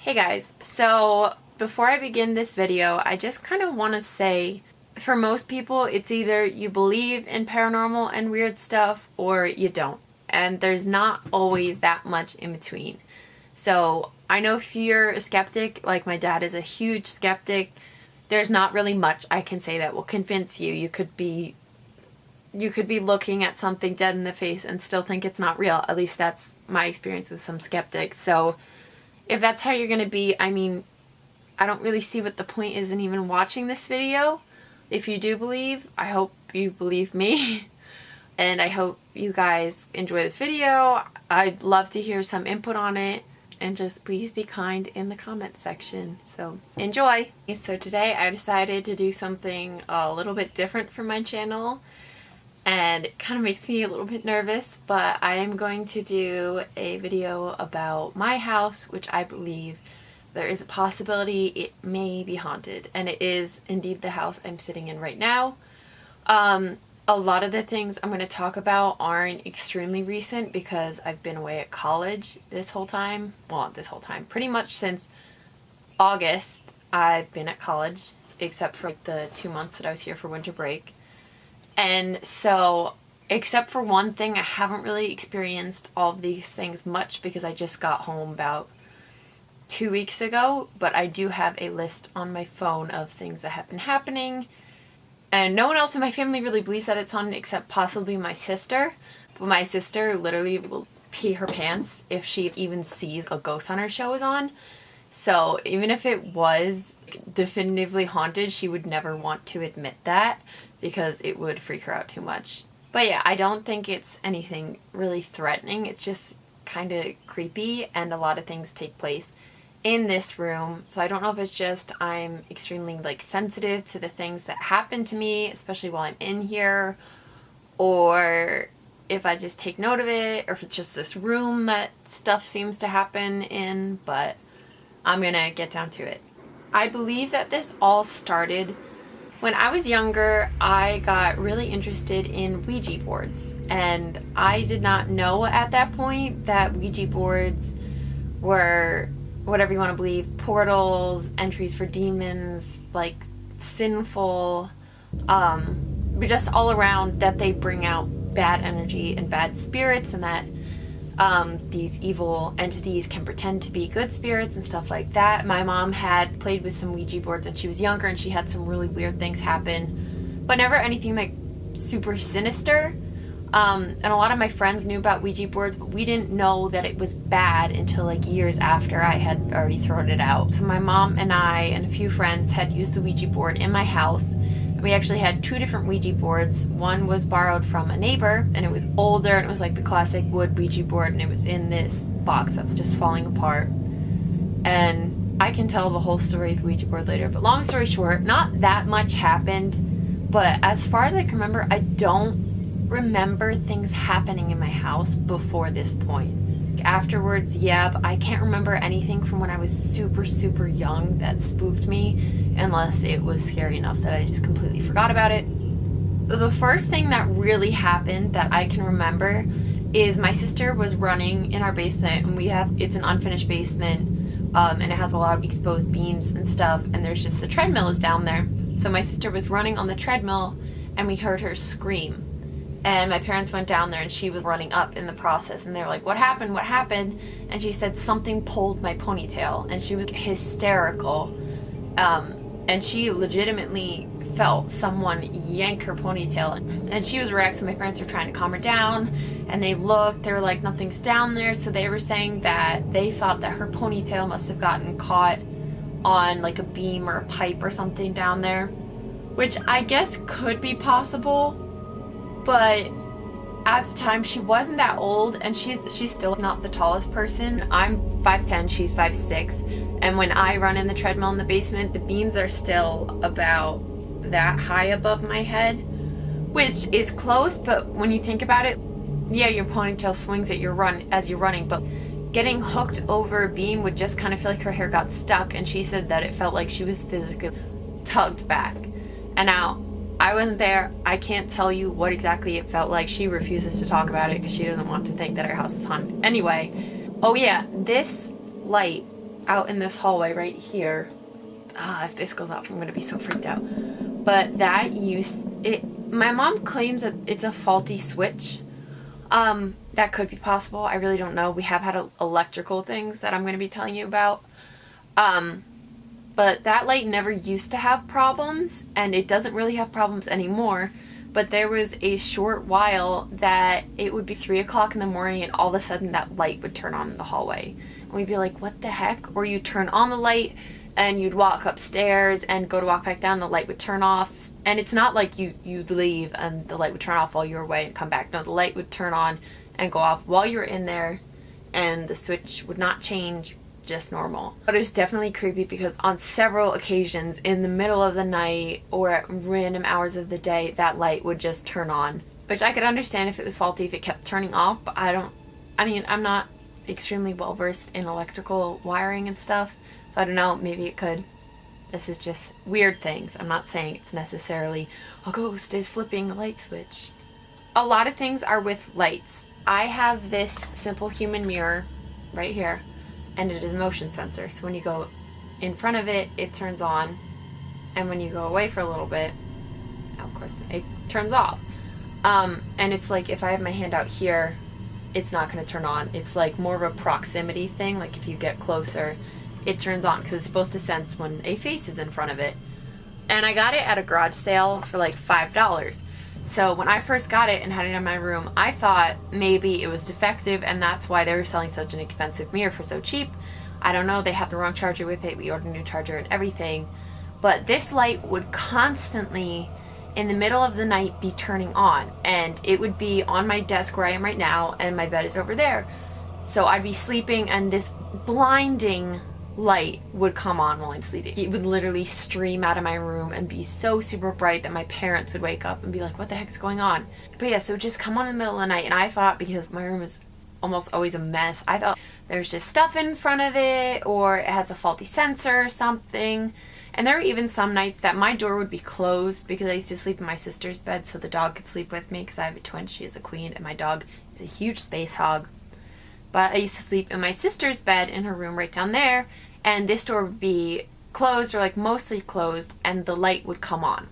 Hey guys, so before I begin this video, I just kind of want to say, for most people, it's either you believe in paranormal and weird stuff or you don't. And there's not always that much in between. So I know if you're a skeptic, like my dad is a huge skeptic, there's not really much I can say that will convince you. You could be looking at something dead in the face and still think it's not real. At least that's my experience with some skeptics. So if that's how you're going to be, I mean, I don't really see what the point is in even watching this video. If you do believe, I hope you believe me. And I hope you guys enjoy this video. I'd love to hear some input on it. And just please be kind in the comment section. So enjoy! So today I decided to do something a little bit different for my channel. And it kind of makes me a little bit nervous, but I am going to do a video about my house, which I believe there is a possibility it may be haunted. And it is indeed the house I'm sitting in right now. A lot of the things I'm going to talk about aren't extremely recent because I've been away at college this whole time. Well, not this whole time. Pretty much since August I've been at college, except for like the 2 months that I was here for winter break. And so, except for one thing, I haven't really experienced all of these things much because I just got home about 2 weeks ago. But I do have a list on my phone of things that have been happening. And no one else in my family really believes that it's haunted except possibly my sister. But my sister literally will pee her pants if she even sees a ghost hunter show is on. So even if it was definitively haunted, she would never want to admit that because it would freak her out too much. But yeah, I don't think it's anything really threatening. It's just kind of creepy, and a lot of things take place in this room. So I don't know if it's just I'm extremely like sensitive to the things that happen to me, especially while I'm in here, or if I just take note of it, or if it's just this room that stuff seems to happen in. But I'm gonna get down to it. I believe that this all started when I was younger. I got really interested in Ouija boards, and I did not know at that point that Ouija boards were, whatever you want to believe, portals, entries for demons, like sinful, but just all around that they bring out bad energy and bad spirits, and that these evil entities can pretend to be good spirits and stuff like that. My mom had played with some Ouija boards when she was younger, and she had some really weird things happen, but never anything like super sinister. And a lot of my friends knew about Ouija boards, but we didn't know that it was bad until like years after I had already thrown it out. So my mom and I and a few friends had used the Ouija board in my house. We actually had 2 different Ouija boards. One was borrowed from a neighbor, and it was older, and it was like the classic wood Ouija board, and it was in this box that was just falling apart. And I can tell the whole story of the Ouija board later, but long story short, not that much happened. But as far as I can remember, I don't remember things happening in my house before this point. Afterwards, yeah, but I can't remember anything from when I was super young that spooked me, unless it was scary enough that I just completely forgot about it. The first thing that really happened that I can remember is my sister was running in our basement, and it's an unfinished basement, and it has a lot of exposed beams and stuff, and there's just the treadmill is down there. So my sister was running on the treadmill, and we heard her scream. And my parents went down there, and she was running up in the process, and they were like, what happened? What happened? And she said something pulled my ponytail, and she was hysterical. And she legitimately felt someone yank her ponytail, and she was wrecked. So my parents were trying to calm her down, and they looked, they were like, nothing's down there. So they were saying that they thought that her ponytail must have gotten caught on like a beam or a pipe or something down there, which I guess could be possible. But at the time, she wasn't that old, and she's still not the tallest person. I'm 5'10", she's 5'6", and when I run in the treadmill in the basement, the beams are still about that high above my head, which is close. But when you think about it, yeah, your ponytail swings as you're running, but getting hooked over a beam would just kind of feel like her hair got stuck, and she said that it felt like she was physically tugged back. And now, I wasn't there. I can't tell you what exactly it felt like. She refuses to talk about it because she doesn't want to think that our house is haunted. Anyway, oh yeah, this light out in this hallway right here. If this goes off, I'm gonna be so freaked out. But that my mom claims that it's a faulty switch. That could be possible. I really don't know. We have had electrical things that I'm going to be telling you about. But that light never used to have problems, and it doesn't really have problems anymore. But there was a short while that it would be 3 o'clock in the morning and all of a sudden that light would turn on in the hallway. And we'd be like, what the heck? Or you'd turn on the light and you'd walk upstairs and go to walk back down, the light would turn off. And it's not like you'd leave and the light would turn off while you were away and come back. No, the light would turn on and go off while you were in there, and the switch would not change, just normal. But it was definitely creepy because on several occasions in the middle of the night or at random hours of the day, that light would just turn on. Which I could understand if it was faulty, if it kept turning off, but I'm not extremely well versed in electrical wiring and stuff, so I don't know, maybe it could. This is just weird things. I'm not saying it's necessarily a ghost is flipping the light switch. A lot of things are with lights. I have this simple human mirror right here, and it is a motion sensor. So when you go in front of it, it turns on, and when you go away for a little bit, of course, it turns off. And it's like if I have my hand out here, it's not going to turn on. It's like more of a proximity thing. Like if you get closer, it turns on because it's supposed to sense when a face is in front of it. And I got it at a garage sale for like $5. So when I first got it and had it in my room, I thought maybe it was defective and that's why they were selling such an expensive mirror for so cheap. I don't know, they had the wrong charger with it. We ordered a new charger and everything. But this light would constantly, in the middle of the night, be turning on. And it would be on my desk where I am right now, and my bed is over there. So I'd be sleeping and this blinding light would come on while I'm sleeping. It would literally stream out of my room and be so super bright that my parents would wake up and be like, what the heck's going on? But yeah, so it just come on in the middle of the night, and I thought, because my room is almost always a mess, I thought there's just stuff in front of it, or it has a faulty sensor or something. And there were even some nights that my door would be closed because I used to sleep in my sister's bed so the dog could sleep with me, because I have a twin, she is a queen, and my dog is a huge space hog. But I used to sleep in my sister's bed in her room right down there, and this door would be closed, or like mostly closed, and the light would come on.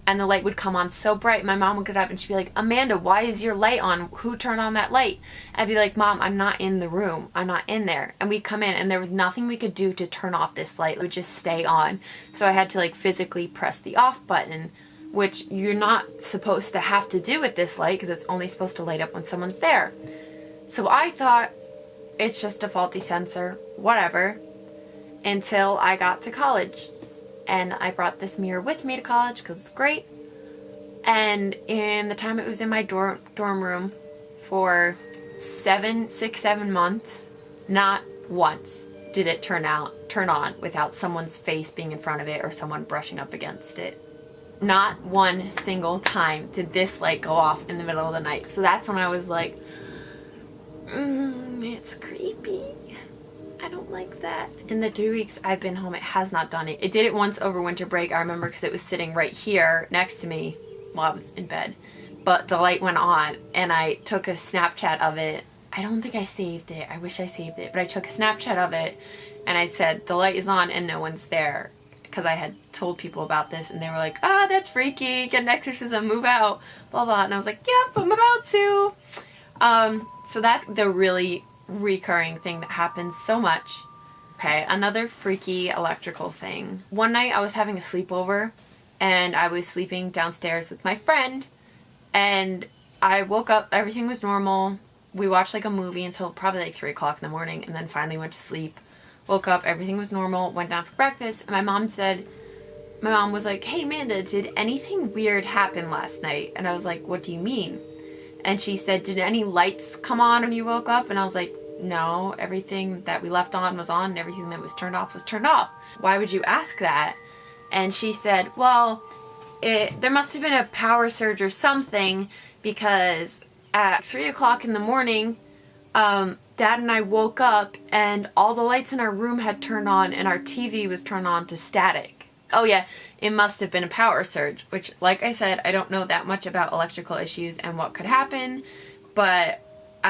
And the light would come on so bright, my mom would get up and she'd be like, Amanda, why is your light on? Who turned on that light? I'd be like, Mom, I'm not in the room. I'm not in there. And we'd come in and there was nothing we could do to turn off this light. It would just stay on. So I had to like physically press the off button, which you're not supposed to have to do with this light because it's only supposed to light up when someone's there. So I thought, it's just a faulty sensor, whatever, until I got to college. And I brought this mirror with me to college because it's great. And in the time it was in my dorm room for 6-7 months, not once did it turn on without someone's face being in front of it or someone brushing up against it. Not one single time did this light go off in the middle of the night. So that's when I was like, it's creepy. I don't like that. In the 2 weeks I've been home, it has not done it. It did it once over winter break, I remember, because it was sitting right here next to me while I was in bed. But the light went on and I took a Snapchat of it. I don't think I saved it. I wish I saved it. But I took a Snapchat of it and I said, the light is on and no one's there. Because I had told people about this and they were like, that's freaky, get an exorcism, move out, blah blah. And I was like, yep, I'm about to. So that's the really recurring thing that happens so much. Okay, another freaky electrical thing. One night I was having a sleepover and I was sleeping downstairs with my friend, and I woke up, everything was normal. We watched like a movie until probably like 3 o'clock in the morning, and then finally went to sleep. Woke up, everything was normal, went down for breakfast, and my mom was like, hey Amanda, did anything weird happen last night? And I was like, what do you mean? And she said, did any lights come on when you woke up? And I was like, no, everything that we left on was on and everything that was turned off was turned off. Why would you ask that? And she said, well, there must have been a power surge or something, because at 3 o'clock in the morning, Dad and I woke up and all the lights in our room had turned on and our TV was turned on to static. Oh yeah, it must have been a power surge, which, like I said, I don't know that much about electrical issues and what could happen, but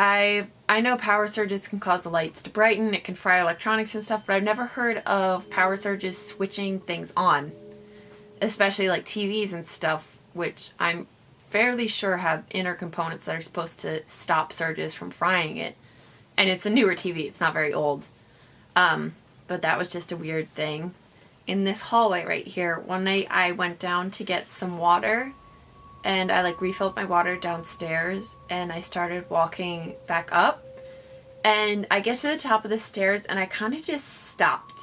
I know power surges can cause the lights to brighten, it can fry electronics and stuff, but I've never heard of power surges switching things on, especially like TVs and stuff, which I'm fairly sure have inner components that are supposed to stop surges from frying it. And it's a newer TV, it's not very old. But that was just a weird thing. In this hallway right here, one night I went down to get some water, and I like refilled my water downstairs, and I started walking back up, and I get to the top of the stairs and I kind of just stopped,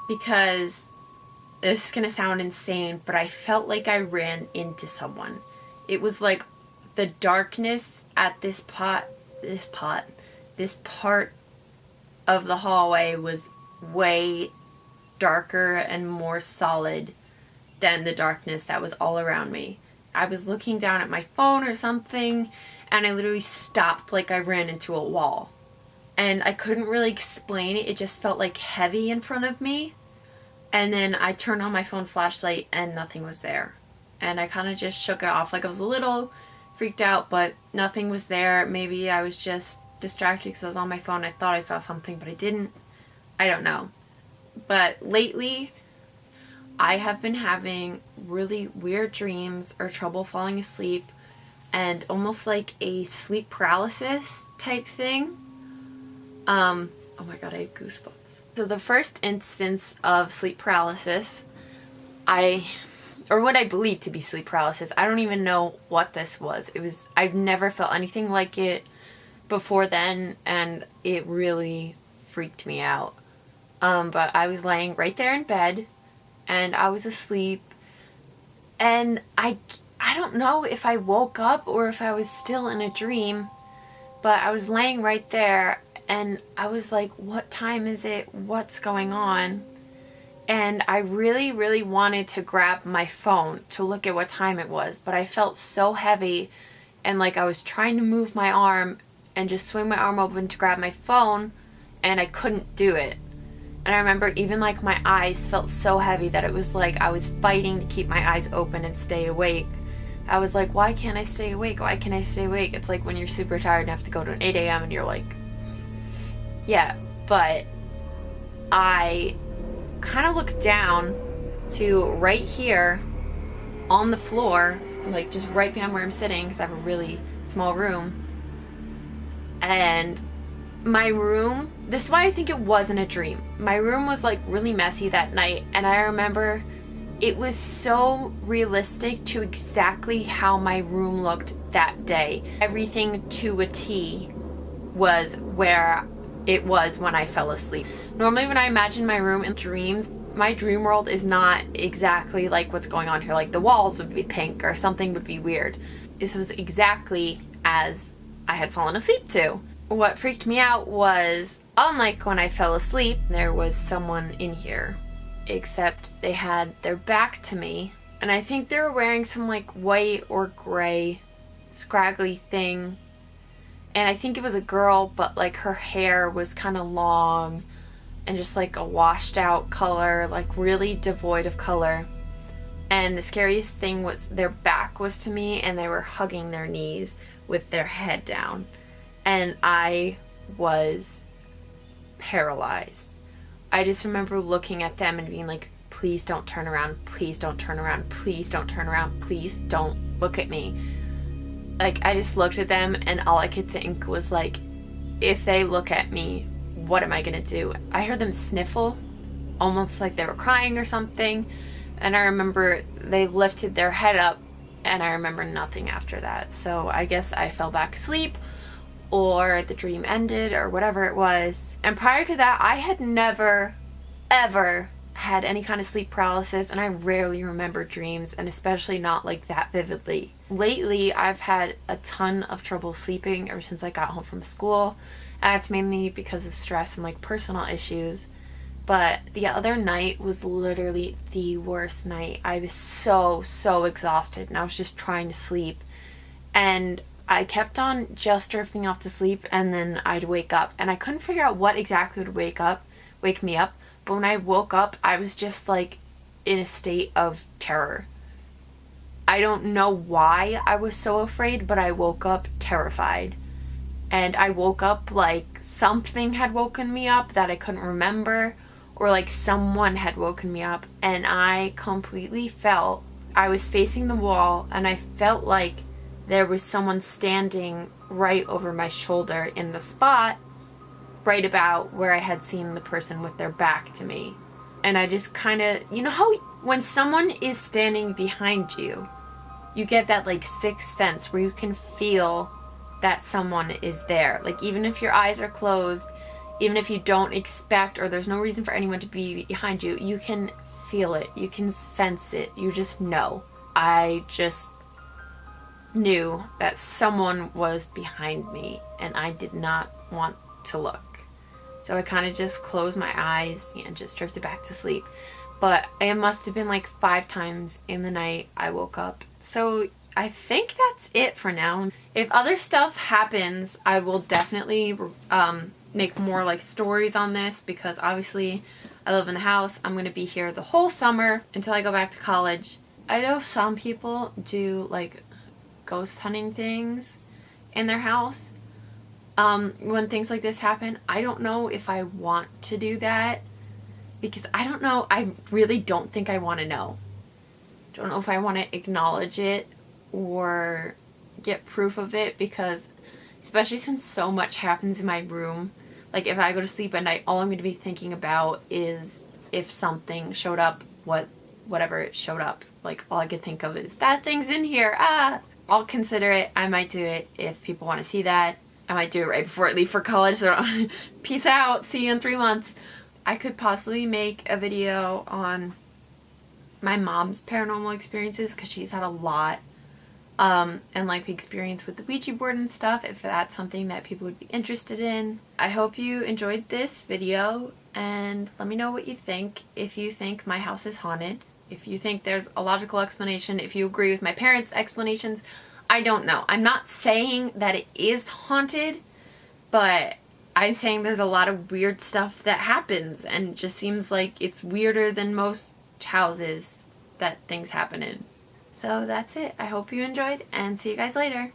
because this is gonna sound insane, but I felt like I ran into someone. It was like the darkness at this part of the hallway was way darker and more solid than the darkness that was all around me. I was looking down at my phone or something, and I literally stopped like I ran into a wall. And I couldn't really explain it, it just felt like heavy in front of me. And then I turned on my phone flashlight and nothing was there. And I kind of just shook it off, like I was a little freaked out, but nothing was there. Maybe I was just distracted because I was on my phone. I thought I saw something, but I didn't. I don't know. But lately, I have been having really weird dreams or trouble falling asleep, and almost like a sleep paralysis type thing. Oh my god, I have goosebumps. So the first instance of sleep paralysis, or what I believe to be sleep paralysis, I don't even know what this was. I've never felt anything like it before then, and it really freaked me out. But I was laying right there in bed, and I was asleep, and I don't know if I woke up or if I was still in a dream, but I was laying right there, and I was like, what time is it? What's going on? And I really, really wanted to grab my phone to look at what time it was, but I felt so heavy, and like I was trying to move my arm and just swing my arm open to grab my phone, and I couldn't do it. And I remember even like my eyes felt so heavy that it was like I was fighting to keep my eyes open and stay awake. I was like, why can't I stay awake? Why can't I stay awake? It's like when you're super tired and have to go to an 8 a.m. and you're like, yeah. But I kind of looked down to right here on the floor, like just right behind where I'm sitting, because I have a really small room. And my room, this is why I think it wasn't a dream. My room was like really messy that night, and I remember it was so realistic to exactly how my room looked that day. Everything to a T was where it was when I fell asleep. Normally when I imagine my room in dreams, my dream world is not exactly like what's going on here. Like the walls would be pink or something would be weird. This was exactly as I had fallen asleep to. What freaked me out was, unlike when I fell asleep, there was someone in here. Except they had their back to me, and I think they were wearing some like white or gray scraggly thing. And I think it was a girl, but like her hair was kind of long and just like a washed out color, like really devoid of color. And the scariest thing was their back was to me, and they were hugging their knees with their head down. And I was paralyzed. I just remember looking at them and being like, please don't turn around, please don't turn around, please don't turn around, please don't look at me. Like, I just looked at them, and all I could think was like, if they look at me, what am I gonna do? I heard them sniffle, almost like they were crying or something, and I remember they lifted their head up, and I remember nothing after that. So I guess I fell back asleep, or the dream ended, or whatever it was. And prior to that, I had never, ever had any kind of sleep paralysis, and I rarely remember dreams, and especially not like that vividly. Lately, I've had a ton of trouble sleeping ever since I got home from school, and it's mainly because of stress and like personal issues. But the other night was literally the worst night. I was so exhausted, and I was just trying to sleep, and I kept on just drifting off to sleep, and then I'd wake up, and I couldn't figure out what exactly would wake me up. But when I woke up, I was just like in a state of terror. I don't know why I was so afraid, but I woke up terrified. and I woke up like something had woken me up that I couldn't remember, or like someone had woken me up, and I completely felt I was facing the wall and I felt like there was someone standing right over my shoulder in the spot right about where I had seen the person with their back to me. And I just kind of, you know how when someone is standing behind you, you get that like sixth sense where you can feel that someone is there. Like even if your eyes are closed, even if you don't expect or there's no reason for anyone to be behind you, you can feel it, you can sense it, you just know. I just knew that someone was behind me and I did not want to look. So I kind of just closed my eyes and just drifted back to sleep. But it must have been like 5 times in the night I woke up. So I think that's it for now. If other stuff happens, I will definitely make more like stories on this, because obviously I live in the house. I'm going to be here the whole summer until I go back to college. I know some people do like ghost hunting things in their house. When things like this happen, I don't know if I want to do that, because I don't know, I really don't think I want to know. Don't know if I want to acknowledge it or get proof of it, because especially since so much happens in my room, like if I go to sleep at night, all I'm going to be thinking about is if something showed up, whatever it showed up. Like all I could think of is that thing's in here. I'll consider it. I might do it if people want to see that. I might do it right before I leave for college, so peace out, see you in 3 months. I could possibly make a video on my mom's paranormal experiences, because she's had a lot, and like the experience with the Ouija board and stuff, if that's something that people would be interested in. I hope you enjoyed this video, and let me know what you think. If you think my house is haunted, if you think there's a logical explanation, if you agree with my parents' explanations, I don't know. I'm not saying that it is haunted, but I'm saying there's a lot of weird stuff that happens, and it just seems like it's weirder than most houses that things happen in. So that's it. I hope you enjoyed, and see you guys later.